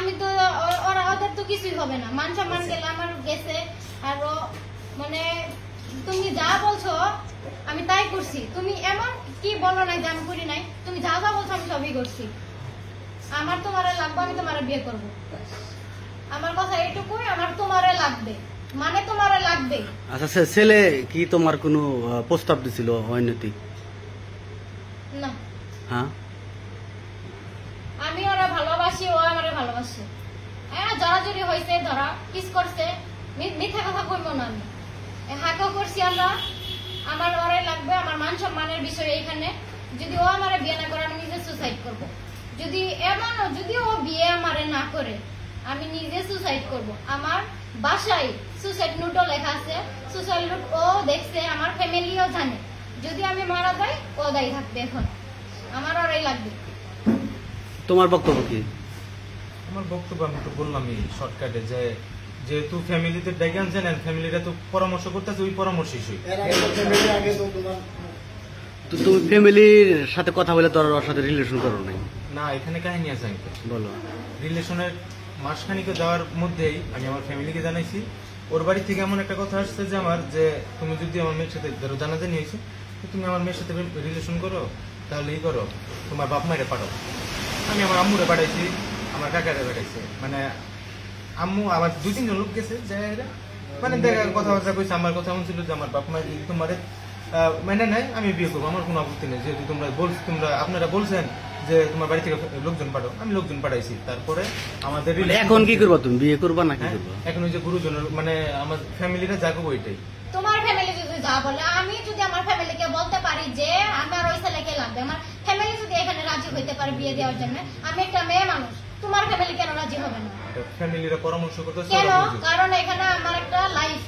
আমি তো ওরা ওদের তো কিছুই হবে না, মান সম্মান গেলে আমার গেছে। আর মানে তুমি যা বলছো আমি তাই করছি, তুমি এমন কি বলো না যে আমি করি নাই, তুমি যা যা বলছো আমি সবই করছি। আমার তোমারে লাগবে, আমি তোমারে বিয়ে করব, আমার কথা এইটুকুই, আমার তোমারে লাগবে মানে তোমারে লাগবে। আচ্ছা ছেলে কি তোমার কোনো প্রস্তাব দিছিল অনৈতিক? না। হ্যাঁ, আমি ওরা ভালোবাসি, ও আমারে ভালোবাসে। হ্যাঁ জড়াজড়ি হয়েছে, ধরা কিস করছে, মিথ্যা কথা কইবো না আমি, হাঁকও করছি আমরা। আমার ওরাই লাগবে, আমার মান সম্মানের বিষয় এইখানে। যদি ও আমারে বিয়ে না করে আমি নিজে সুসাইড করব। যদি এমনও যদি ও বিয়ে আমারে না করে আমি নিজে সুসাইড করব। আমার বাসায় সুসাইড নোটও লেখা আছে, সুসাইড নোট ও দেখছে, আমার ফ্যামিলিও জানে। যদি আমি মারা যাই ও দায়ী থাকবে, এখন আমার ওরাই লাগবে। তোমার বক্তব্য কি? আমার বক্তব্য আমি তো বললামই শর্টকাটে, যে যেহেতু ফ্যামিলিতে ডেকে আনছেন, ফ্যামিলিটা তো পরামর্শ করতেছে, ওই পরামর্শই সই। তো তুমি ফ্যামিলির সাথে কথা বলে তোর ওর সাথে রিলেশন করো নাই? না, এখানে কাহিনী আছে আঙ্কেল। বলো। রিলেশনের মাসখানিকে যাওয়ার মধ্যেই আমি আমার ফ্যামিলিকে জানাইছি। ওর বাড়ি থেকে এমন একটা কথা আসছে যে আমার, যে তুমি যদি আমার মেয়ের সাথে ধরো জানাজানি হয়েছে, তুমি আমার মেয়ের সাথে রিলেশন করো, তাহলে ই করো, তোমার বাপ মায়ের পাঠাও। আমি আমার আম্মুরে পাঠাইছি, আমার কাকারে পাঠাইছি, মানে আম্মু আমার 2-3 জন লোক গেছে, মানে দেখা কথাবার্তা কইছে। আমার কথা এমন ছিল যে আমার বাপ মা যদি তোমার মানে নাই, আমি বিয়ে করবো, আমার কোনো আপত্তি নেই। যেহেতু আপনারা বলছেন যে তোমার বাড়ি থেকে লোকজন পাঠাও, আমি লোকজন পাঠাইছি। তারপরে আমাদের এখন কি করবা, তুমি বিয়ে করবা না কি করবা? এখন ওই যে গুরুজনের মানে আমার ফ্যামিলিটা যাবো ওইটাই। তোমার ফ্যামিলি যদি যা বলে, আমি যদি আমার ফ্যামিলিকে বলতে পারি যে আমার ওই ছেলেকে লাগবে, আমার ফ্যামিলি যদি এখানে রাজি হইতে পারে বিয়ে দেওয়ার জন্য, আমি একটা মেয়ে মানুষ, তোমার ফ্যামিলি কেন রাজি হবে না? ফ্যামিলিরা পরামর্শ করতেছে কেন? কারণ এখানে আমার একটা লাইফ